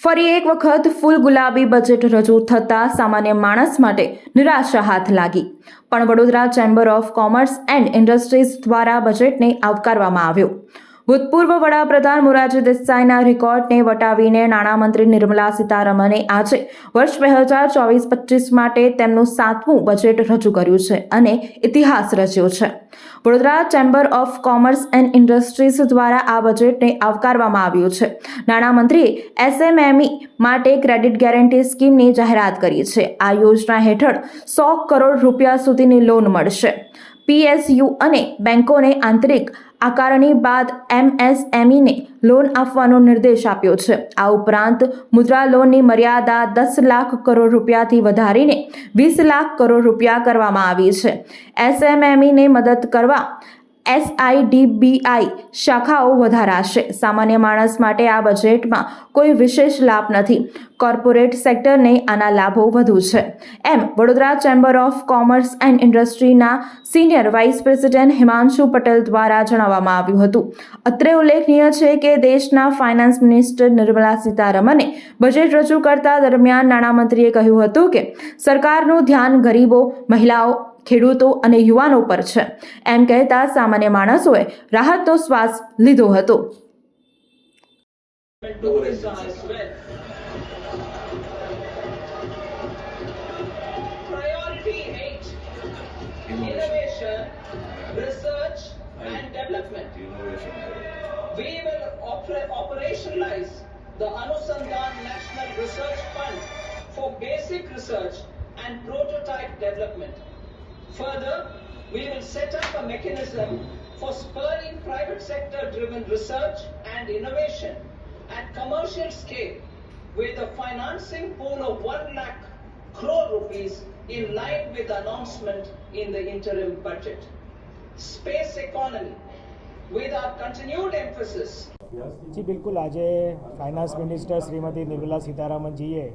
ફરી એક વખત ફૂલ ગુલાબી બજેટ રજૂ થતાં સામાન્ય માણસ માટે નિરાશા હાથ લાગી. પણ Vadodara chamber of commerce and industries દ્વારા બજેટને આવકારવામાં આવ્યો. ભૂતપૂર્વ વડાપ્રધાન મોરારજી દેસાઈના રેકોર્ડને વટાવીને નાણામંત્રી નિર્મલા સીતારમણે આજે વર્ષ 2024-25 માટે તેમનું 7મું બજેટ રજૂ કર્યું છે અને ઇતિહાસ રચ્યો છે. Vadodara chamber of commerce and industries દ્વારા આ બજેટને આવકારવામાં આવ્યું છે. નાણામંત્રીએ એસએમએમઈ માટે ક્રેડિટ ગેરંટી સ્કીમની જાહેરાત કરી છે. આ યોજના હેઠળ 100 કરોડ રૂપિયા સુધીની લોન મળશે. પીએસયુ અને બેંકોને આંતરિક આકારણી બાદ એમએસએમઈને લોન આપવાનો નિર્દેશ આપ્યો છે. આ ઉપરાંત મુદ્રા લોનની મર્યાદા 10 લાખ કરોડ રૂપિયાથી વધારીને 20 લાખ કરોડ રૂપિયા કરવામાં આવી છે. એસએમએમઈને મદદ કરવા એસઆઈડીબીઆઈ શાખાઓ વધારાશે. સામાન્ય માણસ માટે આ બજેટમાં કોઈ વિશેષ લાભ નથી. કોર્પોરેટ સેક્ટરને આના લાભો વધુ છે, એમ Vadodara chamber of commerce and ઇન્ડસ્ટ્રીના senior vice president Himanshu Patel દ્વારા જણાવવામાં આવ્યું હતું. અત્રે ઉલ્લેખનીય છે કે દેશના ફાઇનાન્સ મિનિસ્ટર નિર્મલા સીતારમણે બજેટ રજૂ કરતા દરમિયાન નાણામંત્રીએ કહ્યું હતું કે સરકારનું ધ્યાન ગરીબો, મહિલાઓ, ખેડૂતો અને યુવાનો પર છે. એમ કહેતા સામાન્ય માણસોએ રાહતનો શ્વાસ લીધો હતો. Priority 8, innovation, research and development. We will operationalize the Anusandhan National Research Fund for basic research and prototype development. Further, we will set up a mechanism for spurring private sector driven research and innovation at commercial scale with a financing pool of 1 lakh crore rupees in line with the announcement in the interim budget. Space economy with our continued emphasis. जी बिल्कुल, आज finance minister Shrimati Nirmala सीतारामनजीए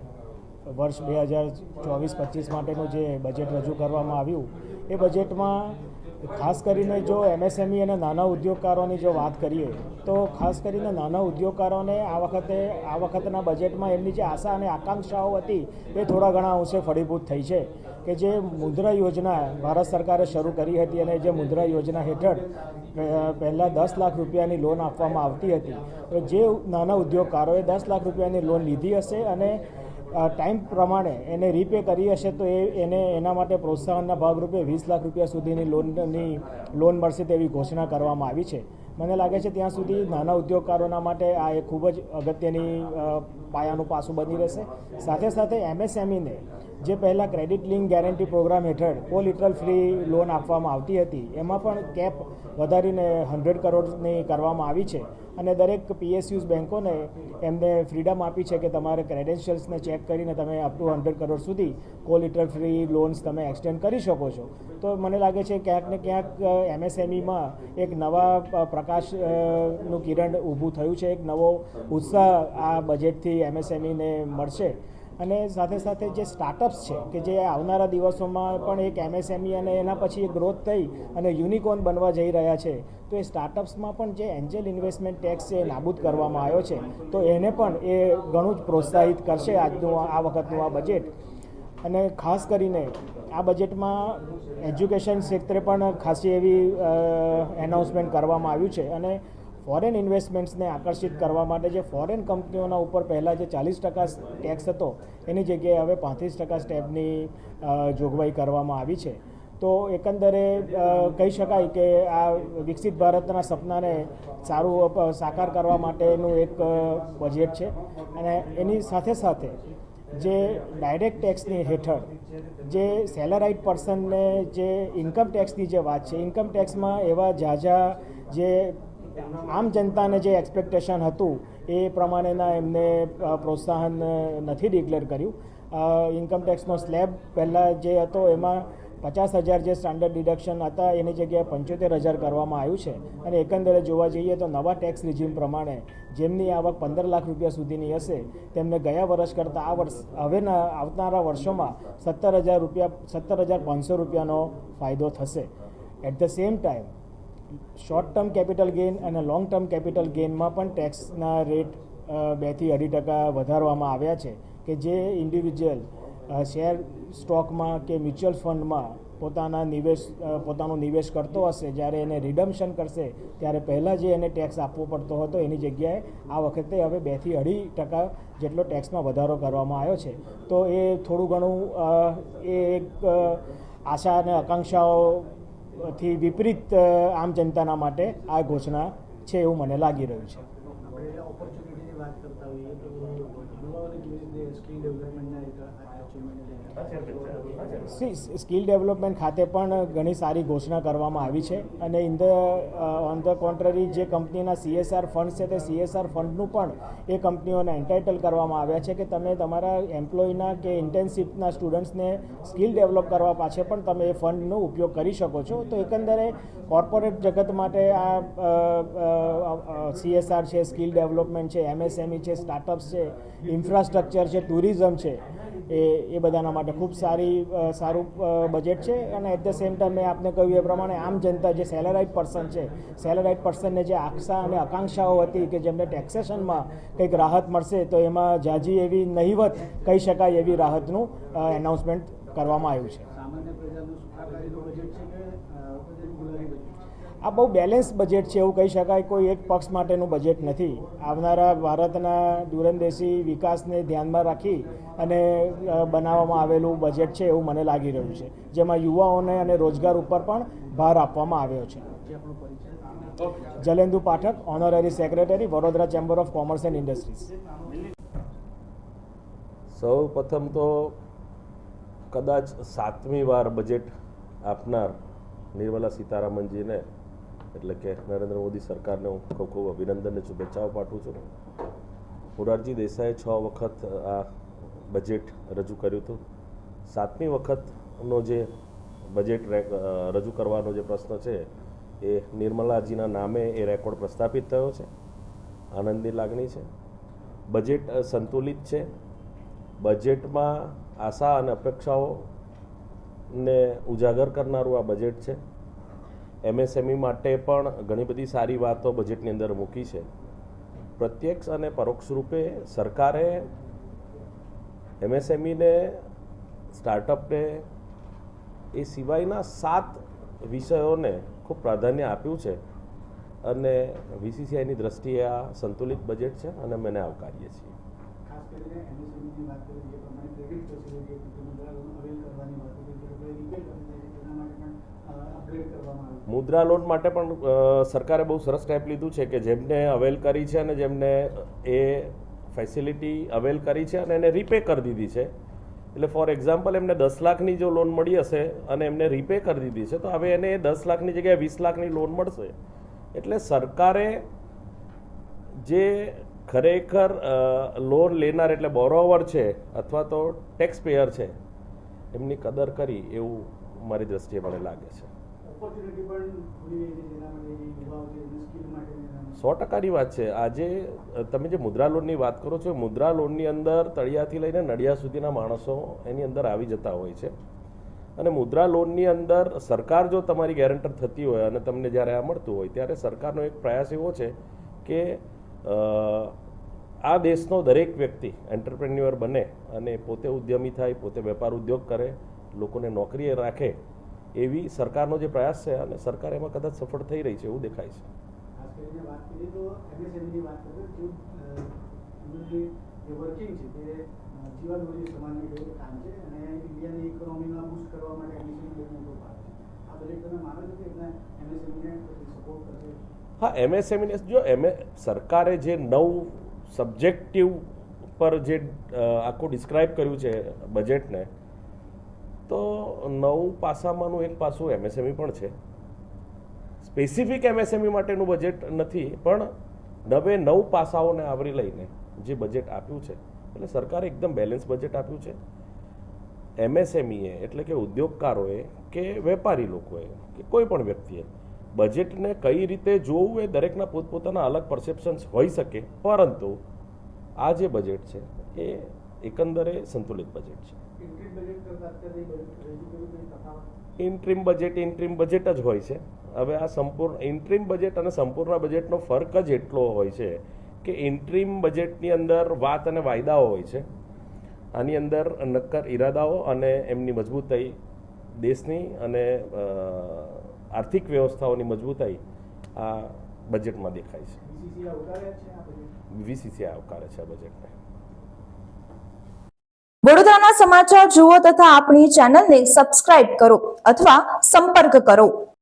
વર્ષ 2024-25 માટેનું જે budget રજૂ કરવામાં આવ્યું એ બજેટમાં ખાસ કરીને જો એમએસએમઈ અને નાના ઉદ્યોગકારોની જો વાત કરીએ તો ખાસ કરીને નાના ઉદ્યોગકારોને આ વખતના બજેટમાં એમની જે આશા અને આકાંક્ષાઓ હતી એ થોડા ઘણા અંશે ફળીભૂત થઈ છે કે જે મુદ્રા યોજના ભારત સરકારે શરૂ કરી હતી અને જે મુદ્રા યોજના હેઠળ પહેલાં 10 લાખ રૂપિયાની લોન આપવામાં આવતી હતી, તો જે નાના ઉદ્યોગકારોએ 10 લાખ રૂપિયાની લોન લીધી હશે અને ટાઈમ પ્રમાણે એને રીપે કરી હશે તો એને એના માટે પ્રોત્સાહનના ભાગરૂપે 20 લાખ રૂપિયા સુધીની લોન મળશે તેવી ઘોષણા કરવામાં આવી છે. મને લાગે છે ત્યાં સુધી નાના ઉદ્યોગકારોના માટે આ એક ખૂબ જ અગત્યની પાયાનું પાસું બની રહેશે. સાથે સાથે એમએસએમઈને જે પહેલાં ક્રેડિટ લિંક ગેરંટી પ્રોગ્રામ હેઠળ કોલિટરલ ફ્રી લોન આપવામાં આવતી હતી એમાં પણ કેપ વધારીને 100 કરોડની કરવામાં આવી છે અને દરેક પીએસયુઝ બેન્કોને એમને ફ્રીડમ આપી છે કે તમારે ક્રેડેન્શિયલ્સને ચેક કરીને તમે અપ ટુ 100 કરોડ સુધી કોલિટરલ ફ્રી લોન્સ તમે એક્સટેન્ડ કરી શકો છો. તો મને લાગે છે ક્યાંક ને ક્યાંક એમએસએમઈમાં એક નવા પ્રકાશનું કિરણ ઊભું થયું છે, એક નવો ઉત્સાહ આ બજેટથી એમએસએમઈને મળશે. અને સાથે સાથે જે સ્ટાર્ટઅપ્સ છે કે જે આવનારા દિવસોમાં પણ એક એમએસએમઈ અને એના પછી એક ગ્રોથ થઈ અને યુનિકોર્ન બનવા જઈ રહ્યા છે, તો એ સ્ટાર્ટઅપ્સમાં પણ જે એન્જલ ઇન્વેસ્ટમેન્ટ ટેક્સ છે એ નાબૂદ કરવામાં આવ્યો છે, તો એને પણ એ ઘણું જ પ્રોત્સાહિત કરશે આ વખતનું આ બજેટ. અને ખાસ કરીને આ બજેટમાં એજ્યુકેશન ક્ષેત્રે પણ ખાસી એવી એનાઉન્સમેન્ટ કરવામાં આવ્યું છે અને ફોરેન ઇન્વેસ્ટમેન્ટ્સને આકર્ષિત કરવા માટે જે ફોરેન કંપનીઓના ઉપર પહેલાં જે 40% ટેક્સ હતો એની જગ્યાએ હવે 35% સ્ટેપની જોગવાઈ કરવામાં આવી છે. તો એકંદરે કહી શકાય કે આ વિકસિત ભારતના સપનાને સારું સાકાર કરવા માટેનું એક બજેટ છે. અને એની સાથે સાથે જે ડાયરેક્ટ ટેક્સની હેઠળ જે સેલેરાઇડ પર્સનને જે ઇન્કમ ટેક્સની જે વાત છે, ઇન્કમ ટેક્સમાં એવા ઝાઝા જે આમ જનતાને જે એક્સપેક્ટેશન હતું એ પ્રમાણેના એમને પ્રોત્સાહન નથી ડિક્લેર કર્યું. ઇન્કમ ટેક્સનો સ્લેબ પહેલાં જે હતો એમાં 50,000 જે સ્ટાન્ડર્ડ ડિડક્શન હતા એની જગ્યાએ 75,000 કરવામાં આવ્યું છે. અને એકંદરે જોવા જઈએ તો નવા ટેક્સ રિજીમ પ્રમાણે જેમની આવક 15 લાખ રૂપિયા સુધીની હશે તેમને ગયા વર્ષ કરતાં આ વર્ષ આવનારા વર્ષોમાં 17,500 રૂપિયાનો ફાયદો થશે. At the same time short term capital gain અને લોંગ ટર્મ કેપિટલ ગેઇનમાં પણ ટેક્સના રેટ 2 થી 2.5% વધારવામાં આવ્યા છે કે જે ઇન્ડિવિજ્યુઅલ શેર સ્ટોકમાં કે મ્યુચ્યુઅલ ફંડમાં પોતાનો નિવેશ કરતો હશે, જ્યારે એને રિડમ્શન કરશે ત્યારે પહેલાં જે એને ટેક્સ આપવો પડતો હતો એની જગ્યાએ આ વખતે હવે 2 થી 2.5% જેટલો ટેક્સમાં વધારો કરવામાં આવ્યો છે. તો એ થોડું ઘણું એ એક આશા અને આકાંક્ષાઓથી વિપરીત આમ જનતાના માટે આ ઘોષણા છે એવું મને લાગી રહ્યું છે. આપણે ઓપોર્ચ્યુનિટીની વાત કરતા હોઈએ તો યુવાઓને કેવી રીતે સ્કિલ ડેવલપમેન્ટના એક સ્કિલ ડેવલપમેન્ટ ખાતે પણ ઘણી સારી ઘોષણા કરવામાં આવી છે અને ઓન ધ કોન્ટ્રરી જે કંપનીના CSR ફંડ છે તે CSR ફંડનું પણ એ કંપનીઓને એન્ટાઇટલ કરવામાં આવ્યા છે કે તમે તમારા એમ્પ્લોયના કે ઇન્ટર્નશીપના સ્ટુડન્ટ્સને સ્કિલ ડેવલપ કરવા પાછળ પણ તમે એ ફંડનો ઉપયોગ કરી શકો છો. તો એકંદરે કોર્પોરેટ જગત માટે આ CSR છે, સ્કિલ ડેવલપમેન્ટ છે, MSME છે, સ્ટાર્ટઅપ્સ છે, ઇન્ફ્રાસ્ટ્રક્ચર છે, ટુરિઝમ છે, એ બધાના માટે ખૂબ સારું બજેટ છે. અને એટ ધ સેમ ટાઈમ મેં આપને કહ્યું એ પ્રમાણે આમ જનતા જે સેલેરાઇડ પર્સન છે, સેલેરાઇડ પર્સનને જે આશા અને આકાંક્ષાઓ હતી કે જેમને ટેક્સેશનમાં કંઈક રાહત મળશે, તો એમાં જાજી એવી નહિવત કહી શકાય એવી રાહતનું એનાઉન્સમેન્ટ કરવામાં આવ્યું છે. સામાન્ય પ્રજાનું સુખાકારીનું બજેટ છે કે ગુલાબી બજેટ? આ બહુ બેલેન્સ બજેટ છે એવું કહી શકાય. કોઈ એક પક્ષ માટેનું બજેટ નથી. આવનારા ભારતના દૂરંદેશી વિકાસને ધ્યાનમાં રાખી અને બનાવવામાં આવેલું બજેટ છે એવું મને લાગી રહ્યું છે, જેમાં યુવાઓને અને રોજગાર ઉપર પણ ભાર આપવામાં આવ્યો છે. Jalendu Pathak, honorary secretary, Vadodara chamber of commerce and industries. સૌ પ્રથમ તો કદાચ 7મી વાર બજેટ આપનાર નિર્મલા સીતારામનજીને એટલે કે નરેન્દ્ર મોદી સરકારને હું ખૂબ ખૂબ અભિનંદન અને શુભેચ્છાઓ પાઠવું છું. મોરારજી દેસાઈએ 6 વખત આ બજેટ રજૂ કર્યું હતું. 7મી વખતનો જે બજેટ રજૂ કરવાનો જે પ્રશ્ન છે એ નિર્મલાજીના નામે એ રેકોર્ડ પ્રસ્થાપિત થયો છે. આનંદની લાગણી છે. બજેટ સંતુલિત છે. બજેટમાં આશા અને અપેક્ષાઓને ઉજાગર કરનારું આ બજેટ છે. MSME માટે પણ ઘણી બધી સારી વાતો બજેટની અંદર મૂકી છે. પ્રત્યક્ષ અને પરોક્ષ રૂપે સરકારે MSMEને, સ્ટાર્ટઅપને એ સિવાયના 7 વિષયોને ખૂબ પ્રાધાન્ય આપ્યું છે અને VCCIની દ્રષ્ટિએ આ સંતુલિત બજેટ છે અને અમે એને આવકારીએ છીએ. ખાસ કરીને MSMEની વાત કરીએ જે પ્રમાણે ક્રેડિટ ફેસિલિટી અવેલ કરવાની વાત હતી, જે આપણે રિપેર કરી તેના માટે પણ અપગ્રેડ કરવામાં આવ્યું. મુદ્રા લોન માટે પણ સરકારે બહુ સરસ સ્ટેપ લીધું છે કે જેમને અવેલ કરી છે અને જેમને એ ફેસિલિટી અવેલ કરી છે અને એને રીપે કરી દીધી છે. એટલે ફોર એક્ઝામ્પલ એમને 10 લાખની જો લોન મળી હશે અને એમને રીપે કરી દીધી છે, તો હવે એને 10 લાખની જગ્યાએ 20 લાખની લોન મળશે. એટલે સરકારે જે ખરેખર લોન લેનાર એટલે બોરોવર છે અથવા તો ટેક્સ પેયર છે એમની કદર કરી એવું મારી દ્રષ્ટિએ મને લાગે છે. ઓપોર્ચ્યુનિટી પણ ખુલી રહી છે જેના માટે યુવાઓ છે એમને સ્કિલ માટે 100%ની વાત છે. આજે તમે જે મુદ્રા લોનની વાત કરો છો, મુદ્રા લોનની અંદર તળિયાથી લઈને નડિયા સુધીના માણસો એની અંદર આવી જતા હોય છે અને મુદ્રા લોનની અંદર સરકાર જો તમારી ગેરંટર થતી હોય અને તમને જ્યારે આ મળતું હોય ત્યારે સરકારનો એક પ્રયાસ એવો છે કે આ દેશનો દરેક વ્યક્તિ એન્ટરપ્રેન્યુઅર બને અને પોતે ઉદ્યમી થાય, પોતે વેપાર ઉદ્યોગ કરે, લોકોને નોકરીએ રાખે, એવી સરકારનો જે પ્રયાસ છે અને સરકાર એમાં કદાચ સફળ થઈ રહી છે એવું દેખાય છે. ખાસ કરીને વાત કરીએ તો MSMEની વાત કરીએ તો જે વર્કિંગ છે તે જીવનભરી સમાજનું એવું કામ છે અને ઇન્ડિયાની ઇકોનોમીમાં બૂસ્ટ કરવા માટે MSME બહુ મોટો ભાગ છે. આ બજેટ તમે માનો છો કે એમના MSMEને સપોર્ટ કરશે? હા, MSMEને જો સરકારે જે સબ્જેક્ટિવ પર જે આખું ડિસ્ક્રાઇબ કર્યું છે બજેટને, તો 9 પાસામાંનું એક પાસું MSME પણ છે. સ્પેસિફિક MSME માટેનું બજેટ નથી, પણ 9 પાસાઓને આવરી લઈને જે બજેટ આપ્યું છે એટલે સરકારે એકદમ બેલેન્સ બજેટ આપ્યું છે. MSME એટલે કે ઉદ્યોગકારોએ કે વેપારી લોકોએ કે કોઈ પણ વ્યક્તિએ બજેટને કઈ રીતે જોવું એ દરેકના પોતપોતાના અલગ પરસેપ્શન્સ હોઈ શકે, પરંતુ આ જે બજેટ છે એ એકંદરે સંતુલિત બજેટ છે. ઇન્ટ્રીમ બજેટ જ હોય છે. હવે આ સંપૂર્ણ ઇન્ટ્રીમ બજેટ અને સંપૂર્ણ બજેટનો ફરક જ એટલો હોય છે કે ઇન્ટ્રીમ બજેટની અંદર વાત અને વાયદાઓ હોય છે. આની અંદર નક્કર ઈરાદાઓ અને એમની મજબૂતાઈ, દેશની અને આર્થિક વ્યવસ્થાઓની મજબૂતાઈ આ બજેટમાં દેખાય છે. બીસીસીઆઈ આવકારે છે આ બજેટને. વડોદરાના સમાચાર જુઓ તથા આપણી ચેનલને સબસ્ક્રાઇબ કરો અથવા સંપર્ક કરો.